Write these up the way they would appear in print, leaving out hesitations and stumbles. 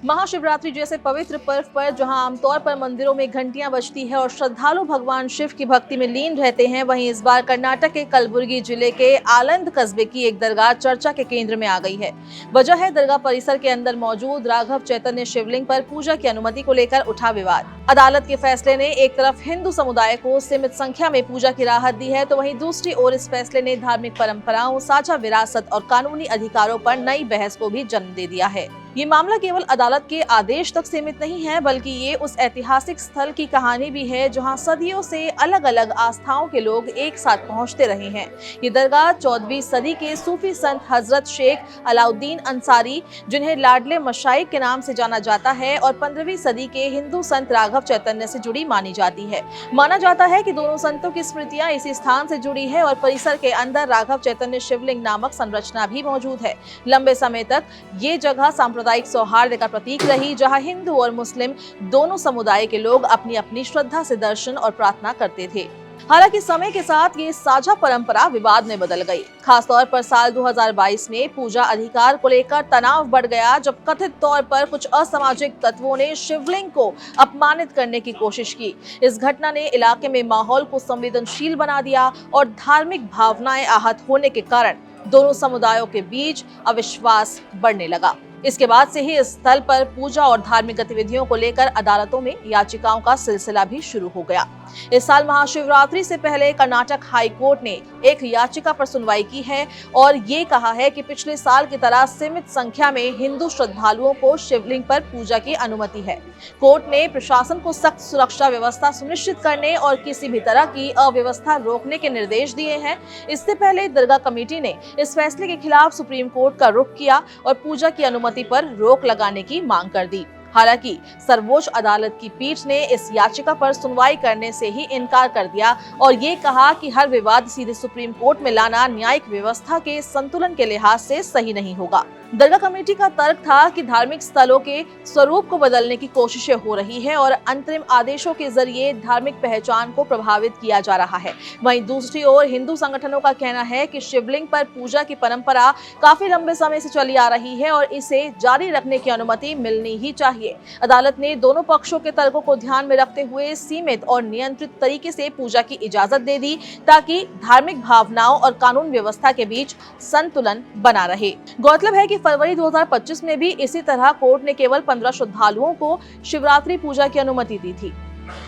महाशिवरात्रि जैसे पवित्र पर्व पर जहां आमतौर पर मंदिरों में घंटियां बजती है और श्रद्धालु भगवान शिव की भक्ति में लीन रहते हैं, वहीं इस बार कर्नाटक के कलबुर्गी जिले के आलंद कस्बे की एक दरगाह चर्चा के केंद्र में आ गई है। वजह है दरगाह परिसर के अंदर मौजूद राघव चैतन्य शिवलिंग पर पूजा की अनुमति को लेकर उठा विवाद। अदालत के फैसले ने एक तरफ हिंदू समुदाय को सीमित संख्या में पूजा की राहत दी है, तो वहीं दूसरी ओर इस फैसले ने धार्मिक परंपराओं, साझा विरासत और कानूनी अधिकारों पर नई बहस को भी जन्म दे दिया है। ये मामला केवल अदालत के आदेश तक सीमित नहीं है, बल्कि ये उस ऐतिहासिक स्थल की कहानी भी है जहां सदियों से अलग अलग आस्थाओं के लोग एक साथ पहुंचते रहे हैं। ये दरगाह 14वीं सदी के सूफी संत हजरत शेख अलाउद्दीन अंसारी, जिन्हें लाडले मशाइख के नाम से जाना जाता है, और 15वीं सदी के हिंदू संत राघव चैतन्य से जुड़ी मानी जाती है। माना जाता है कि दोनों संतों की स्मृतियां इसी स्थान से जुड़ी है और परिसर के अंदर राघव चैतन्य शिवलिंग नामक संरचना भी मौजूद है। लंबे समय तक ये जगह सांप्रदायिक सौहार्द का प्रतीक रही, जहां हिंदू और मुस्लिम दोनों समुदाय के लोग अपनी अपनी श्रद्धा से दर्शन और प्रार्थना करते थे। हालांकि समय के साथ ये साझा परंपरा विवाद में बदल गई। खासतौर पर साल 2022 में पूजा अधिकार को लेकर तनाव बढ़ गया, जब कथित तौर पर कुछ असामाजिक तत्वों ने शिवलिंग को अपमानित करने की कोशिश की। इस घटना ने इलाके में माहौल को संवेदनशील बना दिया और धार्मिक भावनाएं आहत होने के कारण दोनों समुदायों के बीच अविश्वास बढ़ने लगा। इसके बाद से ही इस स्थल पर पूजा और धार्मिक गतिविधियों को लेकर अदालतों में याचिकाओं का सिलसिला भी शुरू हो गया। इस साल महाशिवरात्रि से पहले कर्नाटक हाई कोर्ट ने एक याचिका पर सुनवाई की है और ये कहा है कि पिछले साल की तरह सीमित संख्या में हिंदू श्रद्धालुओं को शिवलिंग पर पूजा की अनुमति है। कोर्ट ने प्रशासन को सख्त सुरक्षा व्यवस्था सुनिश्चित करने और किसी भी तरह की अव्यवस्था रोकने के निर्देश दिए हैं। इससे पहले दरगाह कमेटी ने इस फैसले के खिलाफ सुप्रीम कोर्ट का रुख किया और पूजा की अनुमति पर रोक लगाने की मांग कर दी। हालांकि सर्वोच्च अदालत की पीठ ने इस याचिका पर सुनवाई करने से ही इनकार कर दिया और ये कहा कि हर विवाद सीधे सुप्रीम कोर्ट में लाना न्यायिक व्यवस्था के संतुलन के लिहाज से सही नहीं होगा। दरगाह कमेटी का तर्क था कि धार्मिक स्थलों के स्वरूप को बदलने की कोशिशें हो रही है और अंतरिम आदेशों के जरिए धार्मिक पहचान को प्रभावित किया जा रहा है। वहीं दूसरी ओर हिंदू संगठनों का कहना है कि शिवलिंग पर पूजा की परंपरा काफी लंबे समय से चली आ रही है और इसे जारी रखने की अनुमति मिलनी ही चाहिए। अदालत ने दोनों पक्षों के तर्कों को ध्यान में रखते हुए सीमित और नियंत्रित तरीके से पूजा की इजाजत दे दी, ताकि धार्मिक भावनाओं और कानून व्यवस्था के बीच संतुलन बना रहे। गौरतलब है कि फरवरी 2025 में भी इसी तरह कोर्ट ने केवल 15 श्रद्धालुओं को शिवरात्रि पूजा की अनुमति दी थी।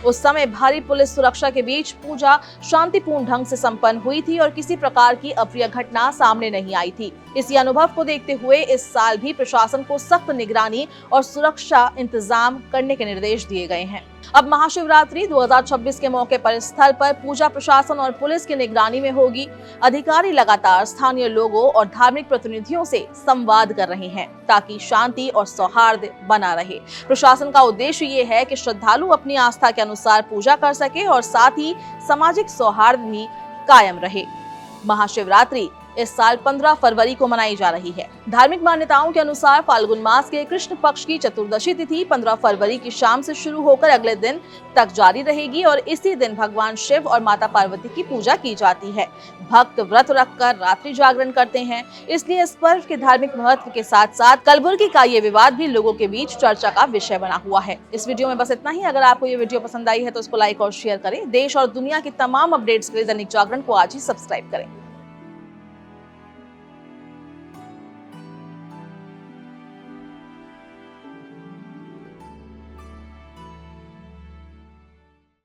उस समय भारी पुलिस सुरक्षा के बीच पूजा शांतिपूर्ण ढंग से संपन्न हुई थी और किसी प्रकार की अप्रिय घटना सामने नहीं आई थी। इसी अनुभव को देखते हुए इस साल भी प्रशासन को सख्त निगरानी और सुरक्षा इंतजाम करने के निर्देश दिए गए हैं। अब महाशिवरात्रि 2026 के मौके पर स्थल पर पूजा प्रशासन और पुलिस की निगरानी में होगी। अधिकारी लगातार स्थानीय लोगों और धार्मिक प्रतिनिधियों से संवाद कर रहे हैं ताकि शांति और सौहार्द बना रहे। प्रशासन का उद्देश्य ये है कि श्रद्धालु अपनी आस्था के अनुसार पूजा कर सके और साथ ही सामाजिक सौहार्द भी कायम रहे। महाशिवरात्रि इस साल 15 फरवरी को मनाई जा रही है। धार्मिक मान्यताओं के अनुसार फाल्गुन मास के कृष्ण पक्ष की चतुर्दशी तिथि 15 फरवरी की शाम से शुरू होकर अगले दिन तक जारी रहेगी और इसी दिन भगवान शिव और माता पार्वती की पूजा की जाती है। भक्त व्रत रखकर रात्रि जागरण करते हैं, इसलिए इस पर्व के धार्मिक महत्व के साथ साथ कलबुर्गी का ये विवाद भी लोगों के बीच चर्चा का विषय बना हुआ है। इस वीडियो में बस इतना ही। अगर आपको ये वीडियो पसंद आई है तो इसको लाइक और शेयर करें। देश और दुनिया की तमाम अपडेट्स के लिए दैनिक जागरण को आज ही सब्सक्राइब करें।